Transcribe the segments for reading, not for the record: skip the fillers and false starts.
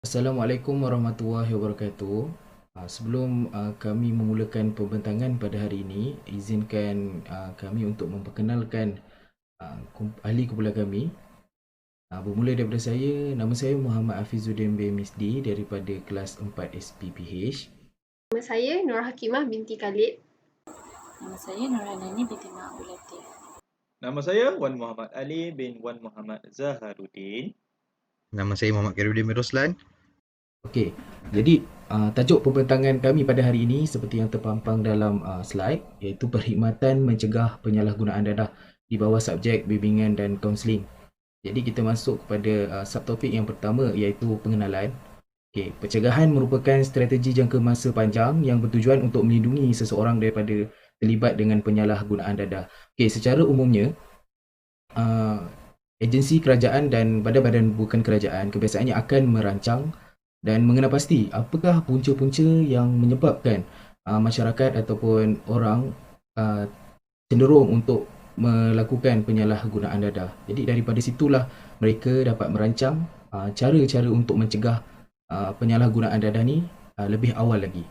Assalamualaikum warahmatullahi wabarakatuh. Sebelum kami memulakan pembentangan pada hari ini, izinkan kami untuk memperkenalkan ahli kumpulan kami. Bermula daripada saya, nama saya Muhammad Hafizuddin bin Misdi daripada kelas 4 SPPH. Nama saya Nur Hakimah binti Khalid. Nama saya Nurhanani binti Mak Abdul Latif. Nama saya Wan Muhammad Ali bin Wan Muhammad Zaharuddin. Nama saya Muhammad Khairuddin bin Roslan. Okey, jadi tajuk pembentangan kami pada hari ini seperti yang terpampang dalam slide, iaitu perkhidmatan mencegah penyalahgunaan dadah di bawah subjek bimbingan dan kaunseling. Jadi kita masuk kepada subtopik yang pertama, iaitu pengenalan. Okey, pencegahan merupakan strategi jangka masa panjang yang bertujuan untuk melindungi seseorang daripada terlibat dengan penyalahgunaan dadah. Okey, secara umumnya agensi kerajaan dan badan-badan bukan kerajaan kebiasaannya akan merancang dan mengenal pasti apakah punca-punca yang menyebabkan masyarakat ataupun orang cenderung untuk melakukan penyalahgunaan dadah. Jadi daripada situlah mereka dapat merancang cara-cara untuk mencegah penyalahgunaan dadah ni lebih awal lagi.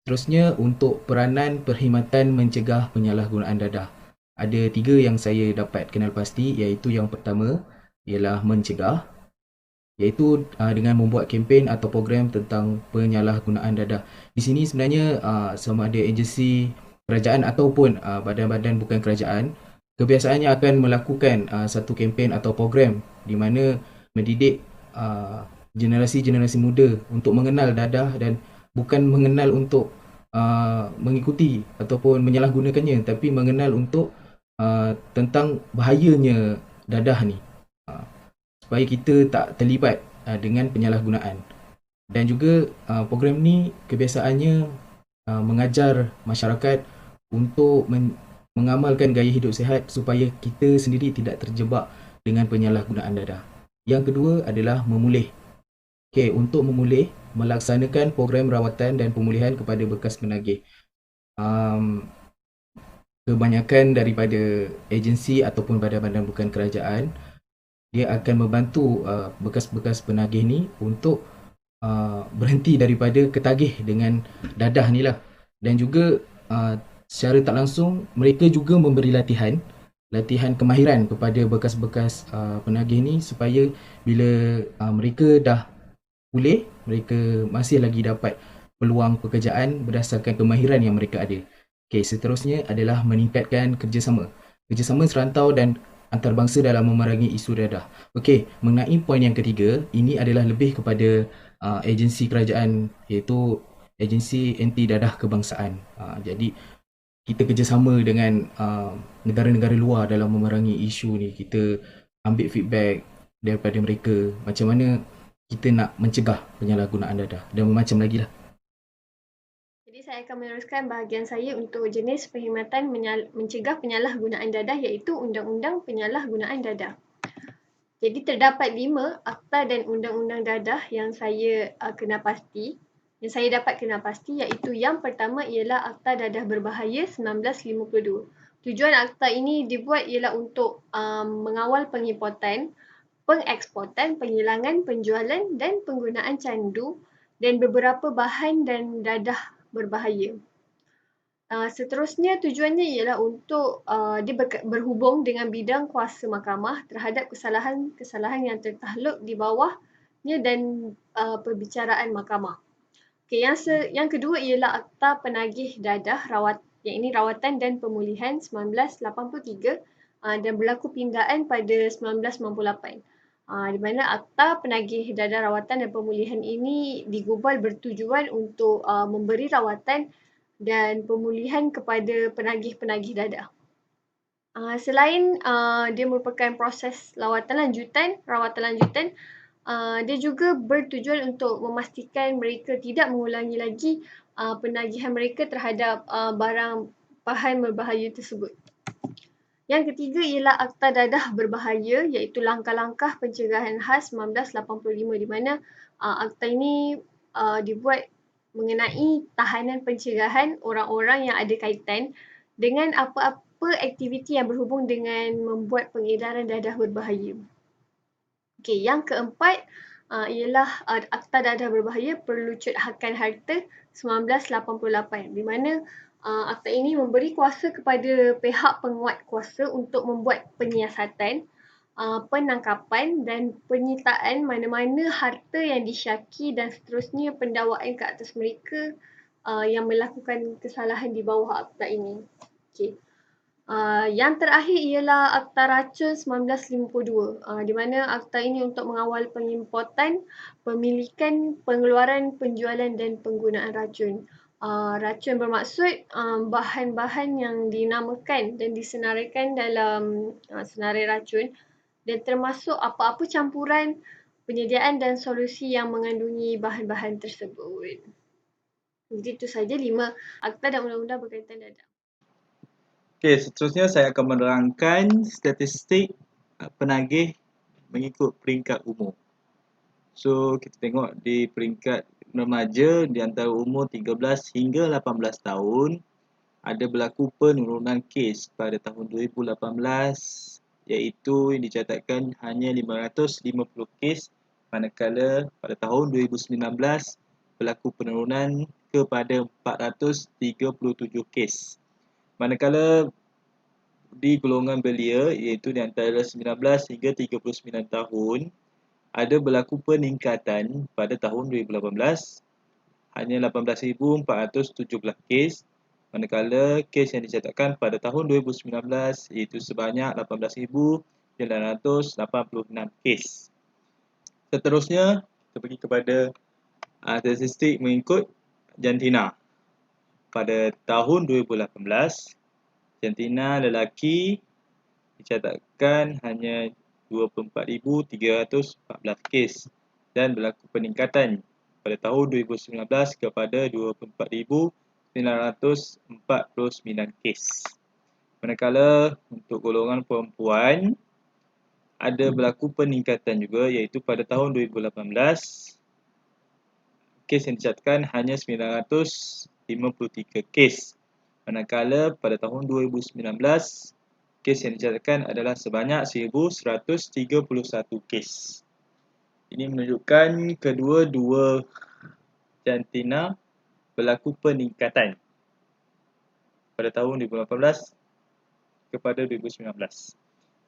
Terusnya untuk peranan perkhidmatan mencegah penyalahgunaan dadah. Ada 3 yang saya dapat kenal pasti, iaitu yang pertama ialah mencegah, iaitu dengan membuat kempen atau program tentang penyalahgunaan dadah. Di sini sebenarnya sama ada agensi kerajaan ataupun badan-badan bukan kerajaan kebiasaannya akan melakukan satu kempen atau program di mana mendidik generasi-generasi muda untuk mengenal dadah dan bukan mengenal untuk mengikuti ataupun menyalahgunakannya, tapi mengenal untuk tentang bahayanya dadah ni, supaya kita tak terlibat dengan penyalahgunaan. Dan juga program ni kebiasaannya mengajar masyarakat untuk mengamalkan gaya hidup sihat supaya kita sendiri tidak terjebak dengan penyalahgunaan dadah. Yang kedua adalah memulih. Okey, untuk memulih, melaksanakan program rawatan dan pemulihan kepada bekas penagih. Kebanyakan daripada agensi ataupun badan-badan bukan kerajaan, dia akan membantu bekas-bekas penagih ni untuk berhenti daripada ketagih dengan dadah ni lah. Dan juga secara tak langsung mereka juga memberi latihan kemahiran kepada bekas-bekas penagih ni supaya bila mereka dah pulih, mereka masih lagi dapat peluang pekerjaan berdasarkan kemahiran yang mereka ada. Okey, seterusnya adalah meningkatkan kerjasama serantau dan antarabangsa dalam memerangi isu dadah. Okey, mengenai poin yang ketiga, ini adalah lebih kepada agensi kerajaan, iaitu agensi anti dadah kebangsaan. Jadi kita kerjasama dengan negara-negara luar dalam memerangi isu ni. Kita ambil feedback daripada mereka macam mana kita nak mencegah penyalahgunaan dadah dan macam lagi lah. Jadi saya akan meneruskan bahagian saya untuk jenis perkhidmatan mencegah penyalahgunaan dadah, iaitu Undang-Undang Penyalahgunaan Dadah. Jadi terdapat 5 akta dan undang-undang dadah yang saya dapat kenal pasti, iaitu yang pertama ialah Akta Dadah Berbahaya 1952. Tujuan akta ini dibuat ialah untuk mengawal pengimportan, pengeksportan, penghilangan, penjualan dan penggunaan candu dan beberapa bahan dan dadah berbahaya. Seterusnya tujuannya ialah untuk dia berhubung dengan bidang kuasa mahkamah terhadap kesalahan yang tertakluk di bawahnya dan perbicaraan mahkamah. Okay, yang kedua ialah Akta Penagih Dadah yang ini Rawatan dan Pemulihan 1983 dan berlaku pindaan pada 1998. Di mana Akta Penagih Dadah Rawatan dan Pemulihan ini digubal bertujuan untuk memberi rawatan dan pemulihan kepada penagih-penagih dadah. Selain dia merupakan proses rawatan lanjutan, dia juga bertujuan untuk memastikan mereka tidak mengulangi lagi penagihan mereka terhadap barang bahan berbahaya tersebut. Yang ketiga ialah Akta Dadah Berbahaya, iaitu langkah-langkah pencegahan khas 1985, di mana akta ini dibuat mengenai tahanan pencegahan orang-orang yang ada kaitan dengan apa-apa aktiviti yang berhubung dengan membuat pengedaran dadah berbahaya. Okey, yang keempat ialah Akta Dadah Berbahaya Perlucut Hakan Harta 1988, di mana akta ini memberi kuasa kepada pihak penguat kuasa untuk membuat penyiasatan, penangkapan dan penyitaan mana-mana harta yang disyaki dan seterusnya pendakwaan ke atas mereka yang melakukan kesalahan di bawah akta ini. Okey. Yang terakhir ialah Akta Racun 1952, di mana akta ini untuk mengawal pengimportan, pemilikan, pengeluaran, penjualan dan penggunaan racun. Racun bermaksud bahan-bahan yang dinamakan dan disenaraikan dalam senarai racun dan termasuk apa-apa campuran, penyediaan dan solusi yang mengandungi bahan-bahan tersebut. Jadi itu saja 5 akta dan undang-undang berkaitan dadah. Okey, seterusnya saya akan menerangkan statistik penagih mengikut peringkat umur. So, kita tengok di peringkat remaja di antara umur 13 hingga 18 tahun, ada berlaku penurunan kes pada tahun 2018 iaitu yang dicatatkan hanya 550 kes, manakala pada tahun 2019 berlaku penurunan kepada 437 kes. Manakala di golongan belia iaitu di antara 19 hingga 39 tahun ada berlaku peningkatan pada tahun 2018 hanya 18,417 kes, manakala kes yang dicatatkan pada tahun 2019 iaitu sebanyak 18,986 kes. Seterusnya kita pergi kepada statistik mengikut jantina. Pada tahun 2018 jantina lelaki dicatatkan hanya 24,314 kes dan berlaku peningkatan pada tahun 2019 kepada 24,949 kes. Manakala untuk golongan perempuan ada berlaku peningkatan juga iaitu pada tahun 2018 kes yang dicatatkan hanya 953 kes. Manakala pada tahun 2019 kes yang dicatatkan adalah sebanyak 1,131 kes. Ini menunjukkan kedua-dua jantina berlaku peningkatan pada tahun 2018 kepada 2019.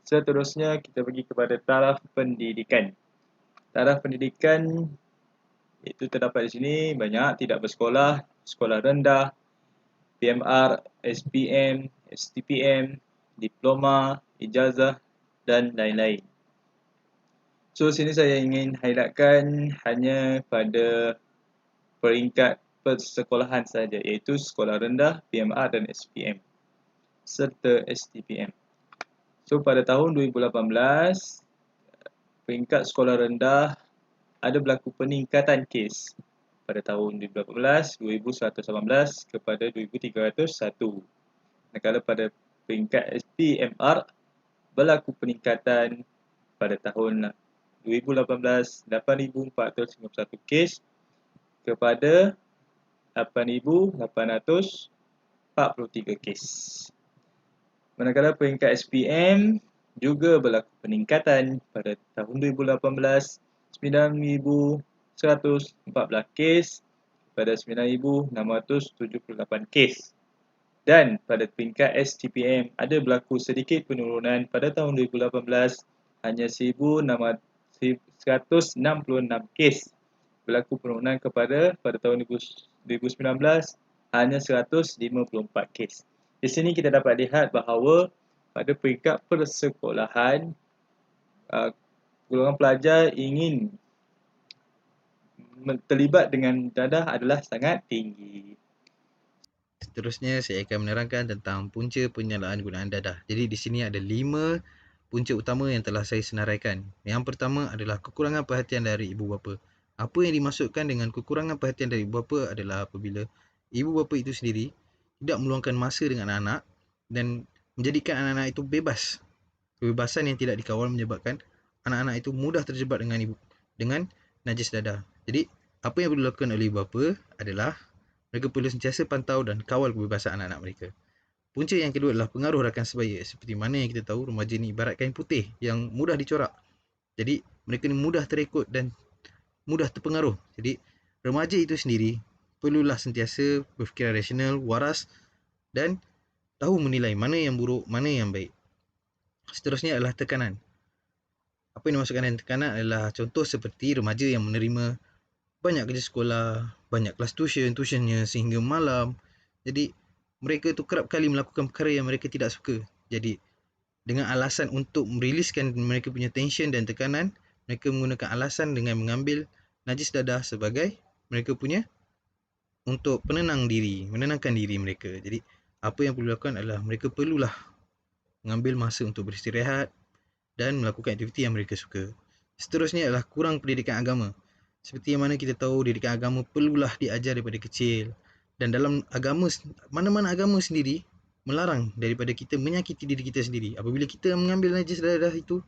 Seterusnya kita pergi kepada taraf pendidikan. Taraf pendidikan itu terdapat di sini banyak: tidak bersekolah, sekolah rendah, PMR, SPM, STPM, diploma, ijazah dan lain-lain. So sini saya ingin highlightkan hanya pada peringkat persekolahan saja, iaitu sekolah rendah, PMR dan SPM serta STPM. So pada tahun 2018 peringkat sekolah rendah ada berlaku peningkatan kes pada tahun 2018 2,118 kepada 2,301. Manakala pada peringkat SPMR berlaku peningkatan pada tahun 2018 8,451 kes kepada 8,843 kes. Manakala peringkat SPM juga berlaku peningkatan pada tahun 2018 9,114 kes pada 9,678 kes. Dan pada peringkat STPM ada berlaku sedikit penurunan pada tahun 2018 hanya 1,166 kes. Berlaku penurunan pada tahun 2019 hanya 154 kes. Di sini kita dapat lihat bahawa pada peringkat persekolahan golongan pelajar ingin terlibat dengan dadah adalah sangat tinggi. Seterusnya saya akan menerangkan tentang punca penyalaan gunaan dadah. Jadi di sini ada 5 punca utama yang telah saya senaraikan. Yang pertama adalah kekurangan perhatian dari ibu bapa. Apa yang dimaksudkan dengan kekurangan perhatian dari ibu bapa adalah apabila ibu bapa itu sendiri tidak meluangkan masa dengan anak dan menjadikan anak-anak itu bebas. Kebebasan yang tidak dikawal menyebabkan anak-anak itu mudah terjebak dengan najis dadah. Jadi apa yang perlu dilakukan oleh ibu bapa adalah mereka perlu sentiasa pantau dan kawal kebebasan anak-anak mereka. Punca yang kedua adalah pengaruh rakan sebaya. Seperti mana yang kita tahu, remaja ni ibarat kain putih yang mudah dicorak. Jadi mereka ni mudah terekod dan mudah terpengaruh. Jadi remaja itu sendiri perlulah sentiasa berfikiran rasional, waras dan tahu menilai mana yang buruk, mana yang baik. Seterusnya adalah tekanan. Apa yang dimaksudkan dengan tekanan adalah contoh seperti remaja yang menerima banyak kerja sekolah, banyak kelas tuitionnya sehingga malam. Jadi mereka tu kerap kali melakukan perkara yang mereka tidak suka. Jadi dengan alasan untuk meriliskan mereka punya tension dan tekanan, mereka menggunakan alasan dengan mengambil najis dadah sebagai mereka punya untuk menenangkan diri mereka. Jadi apa yang perlu dilakukan adalah mereka perlulah mengambil masa untuk beristirahat dan melakukan aktiviti yang mereka suka. Seterusnya adalah kurang pendidikan agama. Seperti yang mana kita tahu, pendidikan agama perlulah diajar daripada kecil. Dan dalam agama, mana-mana agama sendiri melarang daripada kita menyakiti diri kita sendiri. Apabila kita mengambil najis dadah itu,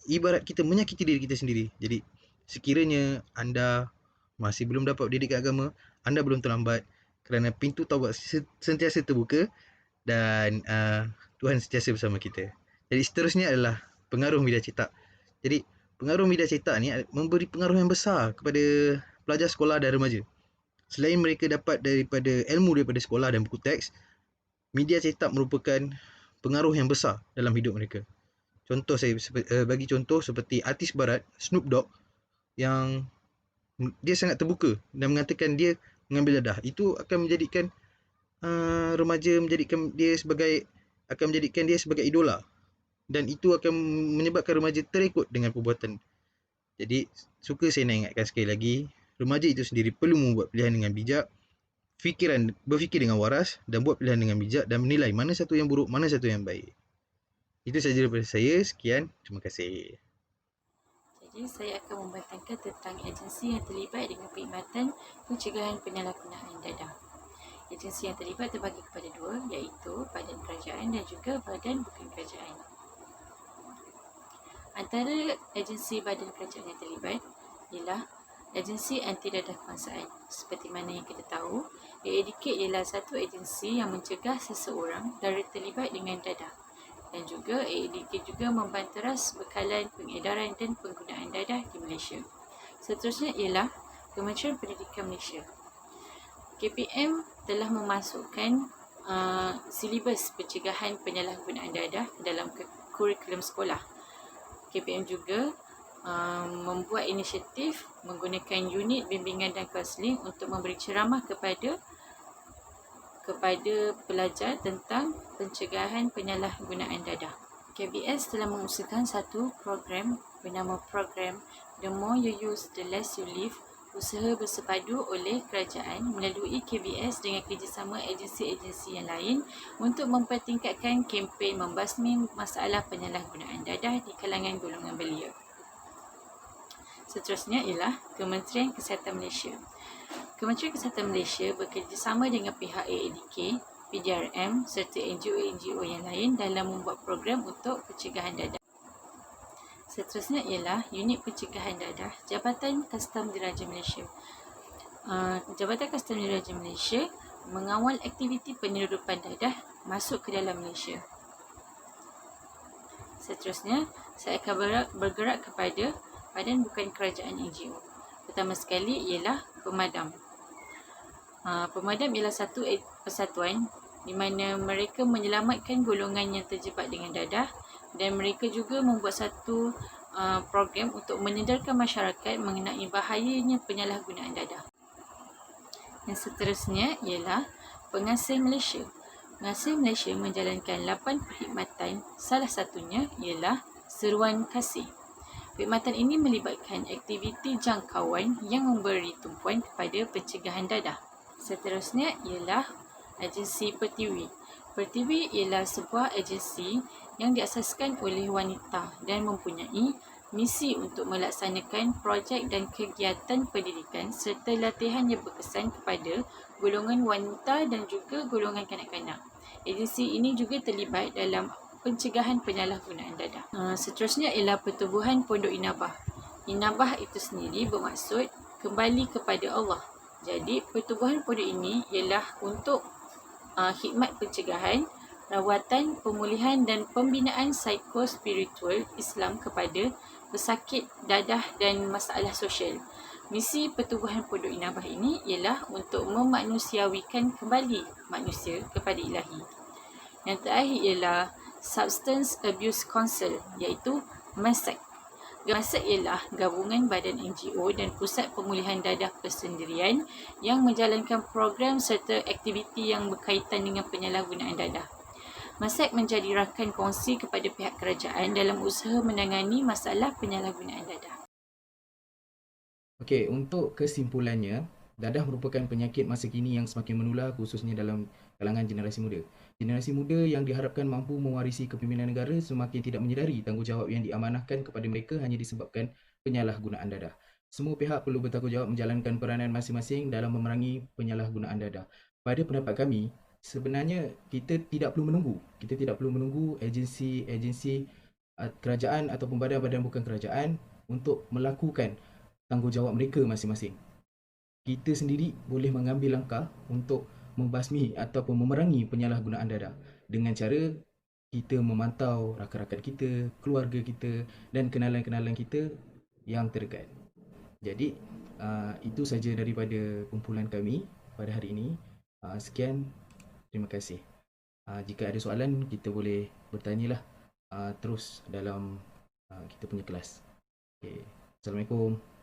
ibarat kita menyakiti diri kita sendiri. Jadi sekiranya anda masih belum dapat pendidikan agama, anda belum terlambat kerana pintu taubat sentiasa terbuka dan Tuhan sentiasa bersama kita. Jadi seterusnya adalah pengaruh media cetak. Jadi pengaruh media cetak ni memberi pengaruh yang besar kepada pelajar sekolah dan remaja. Selain mereka dapat daripada ilmu daripada sekolah dan buku teks, media cetak merupakan pengaruh yang besar dalam hidup mereka. Contoh saya bagi contoh seperti artis barat Snoop Dogg yang dia sangat terbuka dan mengatakan dia mengambil dadah. Itu akan menjadikan remaja menjadikan dia sebagai idola. Dan itu akan menyebabkan remaja terikut dengan perbuatan. Jadi suka saya nak ingatkan sekali lagi, remaja itu sendiri perlu membuat pilihan dengan bijak, berfikir dengan waras dan buat pilihan dengan bijak dan menilai mana satu yang buruk, mana satu yang baik. Itu sahaja daripada saya. Sekian, terima kasih. Jadi saya akan membantangkan tentang agensi yang terlibat dengan perkhidmatan pencegahan penyalahgunaan dadah. Agensi yang terlibat terbagi kepada dua, iaitu badan kerajaan dan juga badan bukan kerajaan. Antara agensi badan kerajaan yang terlibat ialah agensi anti dadah kebangsaan. Seperti mana yang kita tahu, AADK ialah satu agensi yang mencegah seseorang dari terlibat dengan dadah. Dan juga AADK juga membanteras bekalan pengedaran dan penggunaan dadah di Malaysia. Seterusnya ialah Kementerian Pendidikan Malaysia. KPM telah memasukkan silibus pencegahan penyalahgunaan dadah dalam kurikulum sekolah. KPM juga membuat inisiatif menggunakan unit bimbingan dan kaunseling untuk memberi ceramah kepada pelajar tentang pencegahan penyalahgunaan dadah. KBS telah mengusahakan satu program bernama program The More You Use, The Less You Live, usaha bersepadu oleh kerajaan melalui KBS dengan kerjasama agensi-agensi yang lain untuk mempertingkatkan kempen membasmi masalah penyalahgunaan dadah di kalangan golongan belia. Seterusnya ialah Kementerian Kesihatan Malaysia. Kementerian Kesihatan Malaysia bekerjasama dengan pihak AADK, PDRM serta NGO-NGO yang lain dalam membuat program untuk pencegahan dadah. Seterusnya ialah Unit Pencegahan Dadah Jabatan Kastam Diraja Malaysia. Jabatan Kastam Diraja Malaysia mengawal aktiviti penyeludupan dadah masuk ke dalam Malaysia. Seterusnya, saya akan bergerak kepada badan bukan kerajaan NGO. Pertama sekali ialah Pemadam. Pemadam ialah satu persatuan di mana mereka menyelamatkan golongan yang terjebak dengan dadah dan mereka juga membuat satu program untuk menyedarkan masyarakat mengenai bahayanya penyalahgunaan dadah. Yang seterusnya ialah Pengasih Malaysia. Pengasih Malaysia menjalankan 8 perkhidmatan, salah satunya ialah Seruan Kasih. Perkhidmatan ini melibatkan aktiviti jangkauan yang memberi tumpuan kepada pencegahan dadah. Seterusnya ialah Agensi Pertiwi. Pertiwi ialah sebuah agensi yang diasaskan oleh wanita dan mempunyai misi untuk melaksanakan projek dan kegiatan pendidikan serta latihan yang berkesan kepada golongan wanita dan juga golongan kanak-kanak. Agensi ini juga terlibat dalam pencegahan penyalahgunaan dadah. Seterusnya ialah Pertubuhan Pondok Inabah. Inabah itu sendiri bermaksud kembali kepada Allah. Jadi pertubuhan pondok ini ialah untuk khidmat pencegahan, rawatan, pemulihan dan pembinaan psikospiritual Islam kepada pesakit dadah dan masalah sosial. Misi Pertubuhan Pondok Inabah ini ialah untuk memanusiawikan kembali manusia kepada ilahi. Yang terakhir ialah Substance Abuse Council, iaitu MASAC. MASAC ialah gabungan badan NGO dan pusat pemulihan dadah persendirian yang menjalankan program serta aktiviti yang berkaitan dengan penyalahgunaan dadah. MASAC menjadi rakan kongsi kepada pihak kerajaan dalam usaha menangani masalah penyalahgunaan dadah. Okey, untuk kesimpulannya, dadah merupakan penyakit masa kini yang semakin menular khususnya dalam kalangan generasi muda. Generasi muda yang diharapkan mampu mewarisi kepimpinan negara semakin tidak menyedari tanggungjawab yang diamanahkan kepada mereka hanya disebabkan penyalahgunaan dadah. Semua pihak perlu bertanggungjawab menjalankan peranan masing-masing dalam memerangi penyalahgunaan dadah. Pada pendapat kami, sebenarnya kita tidak perlu menunggu. Kita tidak perlu menunggu agensi-agensi kerajaan ataupun badan-badan bukan kerajaan untuk melakukan tanggungjawab mereka masing-masing. Kita sendiri boleh mengambil langkah untuk membasmi ataupun memerangi penyalahgunaan dadah dengan cara kita memantau rakan-rakan kita, keluarga kita dan kenalan-kenalan kita yang terdekat. Jadi, itu saja daripada kumpulan kami pada hari ini. Sekian, terima kasih. Jika ada soalan, kita boleh bertanyalah terus dalam kita punya kelas. Okay. Assalamualaikum.